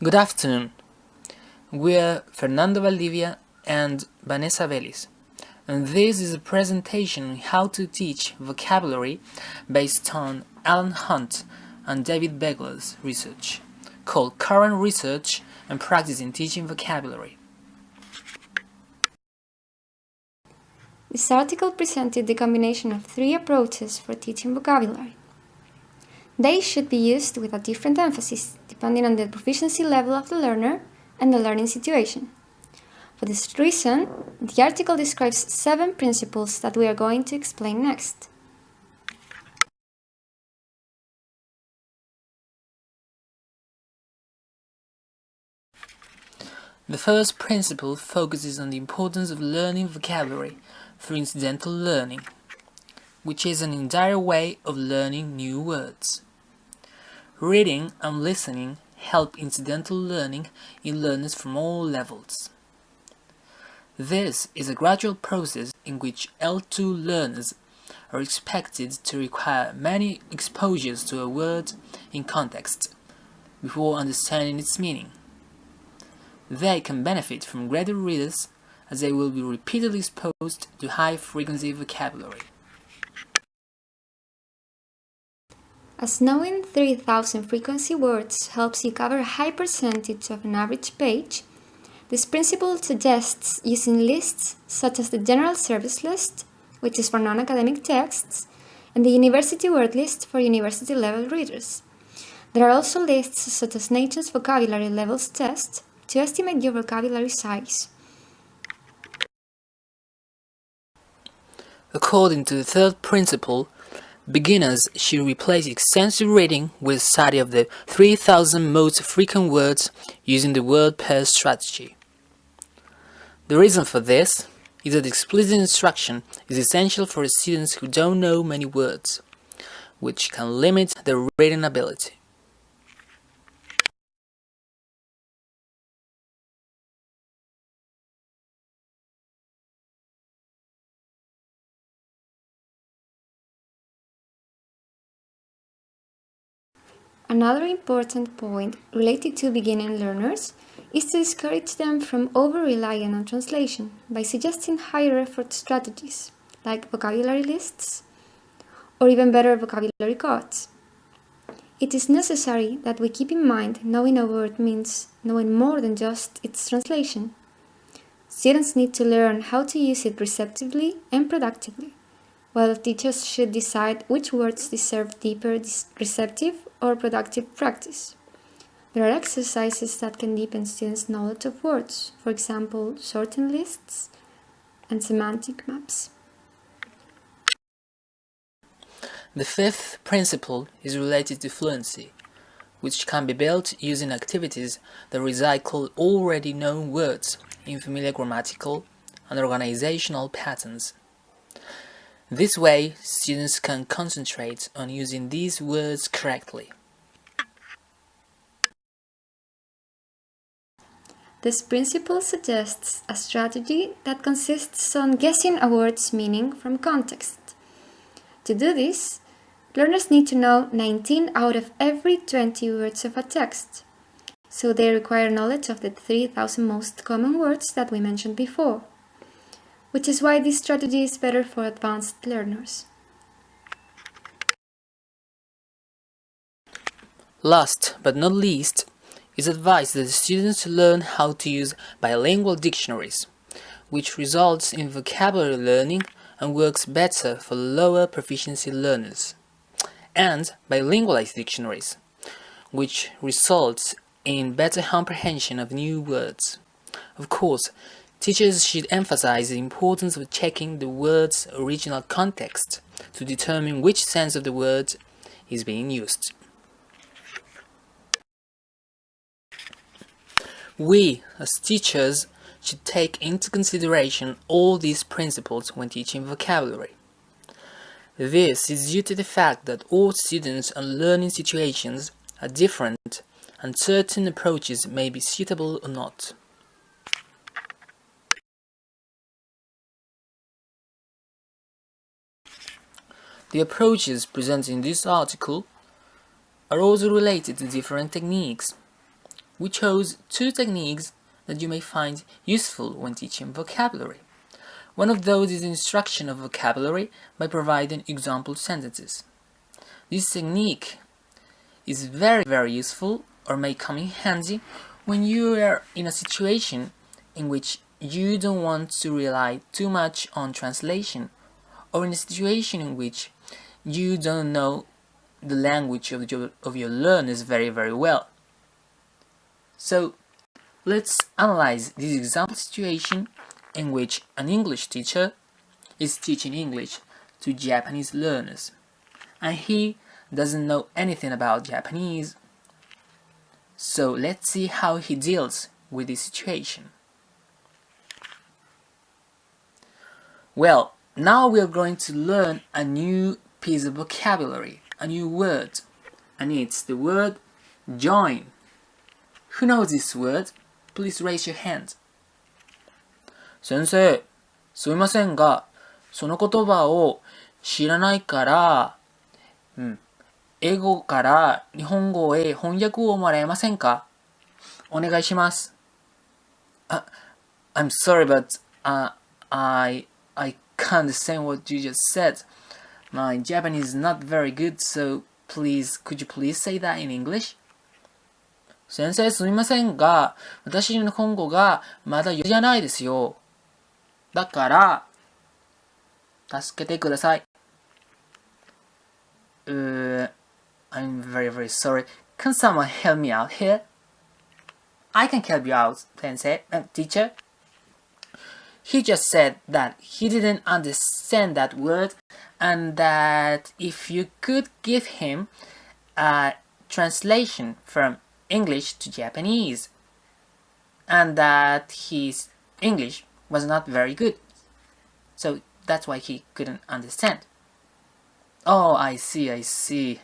Good afternoon. We're Fernando Valdivia and Vanessa Véliz, and this is a presentation on how to teach vocabulary based on Alan Hunt and David Begler's research, called Current Research and Practice in Teaching Vocabulary. This article presented the combination of three approaches for teaching vocabulary. They should be used with a different emphasis, depending on the proficiency level of the learner and the learning situation. For this reason, the article describes 7 principles that we are going to explain next. The first principle focuses on the importance of learning vocabulary through incidental learning, which is an indirect way of learning new words. Reading and listening help incidental learning in learners from all levels. This is a gradual process in which L2 learners are expected to require many exposures to a word in context before understanding its meaning. They can benefit from graduate readers as they will be repeatedly exposed to high-frequency vocabulary. As knowing 3,000 frequency words helps you cover a high percentage of an average page, this principle suggests using lists such as the General Service List, which is for non-academic texts, and the University Word List for university-level readers. There are also lists such as Nation's Vocabulary Levels Test to estimate your vocabulary size. According to the third principle, beginners should replace extensive reading with study of the 3,000 most frequent words using the word pair strategy. The reason for this is that explicit instruction is essential for students who don't know many words, which can limit their reading ability. Another important point related to beginning learners is to discourage them from over-relying on translation by suggesting higher effort strategies like vocabulary lists or even better vocabulary cards. It is necessary that we keep in mind knowing a word means knowing more than just its translation. Students need to learn how to use it receptively and productively, while teachers should decide which words deserve deeper receptive or productive practice. There are exercises that can deepen students' knowledge of words, for example, sorting lists and semantic maps. The fifth principle is related to fluency, which can be built using activities that recycle already known words in familiar grammatical and organizational patterns. This way, students can concentrate on using these words correctly. This principle suggests a strategy that consists on guessing a word's meaning from context. To do this, learners need to know 19 out of every 20 words of a text, so they require knowledge of the 3,000 most common words that we mentioned before, which is why this strategy is better for advanced learners. Last but not least, is advised that the students learn how to use bilingual dictionaries, which results in vocabulary learning and works better for lower proficiency learners, and bilingualized dictionaries, which results in better comprehension of new words. Of course, teachers should emphasize the importance of checking the word's original context to determine which sense of the word is being used. We, as teachers, should take into consideration all these principles when teaching vocabulary. This is due to the fact that all students and learning situations are different and certain approaches may be suitable or not. The approaches presented in this article are also related to different techniques, we chose two techniques that you may find useful when teaching vocabulary. One of those is instruction of vocabulary by providing example sentences. This technique is very useful or may come in handy when you are in a situation in which you don't want to rely too much on translation, or in a situation in which you don't know the language of your learners very well. So let's analyze this example situation in which an English teacher is teaching English to Japanese learners, and he doesn't know anything about Japanese. So let's see how he deals with this situation. Well, now we are going to learn a new piece of vocabulary, a new word, and it's the word join. Who knows this word? Please raise your hand. 先生、すみませんが、その言葉を知らないから、英語から日本語へ翻訳をもらえませんか？お願いします。I'm sorry, but I can't understand what you just said. My Japanese is not very good, so could you please say that in English? 先生すみませんが、私の日本語がまだ上手じゃないですよ。だから、助けてください。I'm very sorry. Can someone help me out here? I can help you out, teacher. He just said that he didn't understand that word and that if you could give him a translation from English to Japanese, and that his English was not very good. So that's why he couldn't understand. Oh, I see.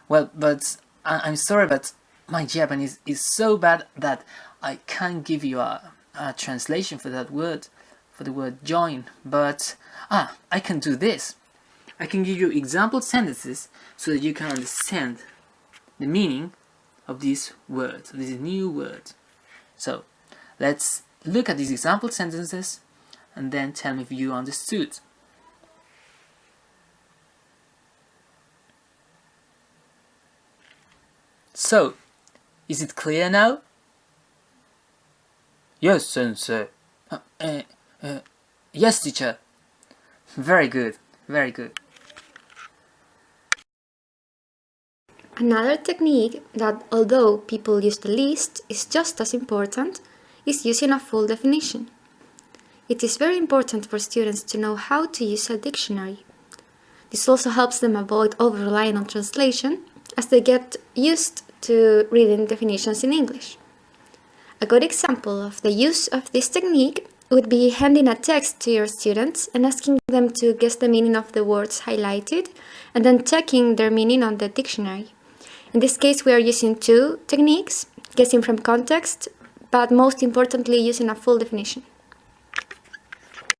Well, but I'm sorry, but my Japanese is so bad that I can't give you a translation for that word, for the word join. But I can do this. I can give you example sentences so that you can understand the meaning of this word, this new word. So let's look at these example sentences and then tell me if you understood. So, is it clear now? Yes, sensei. Yes, teacher. Very good. Another technique that, although people use the least, is just as important, is using a full definition. It is very important for students to know how to use a dictionary. This also helps them avoid over-relying on translation, as they get used to reading definitions in English. A good example of the use of this technique would be handing a text to your students and asking them to guess the meaning of the words highlighted, and then checking their meaning on the dictionary. In this case, we are using two techniques, guessing from context, but most importantly using a full definition.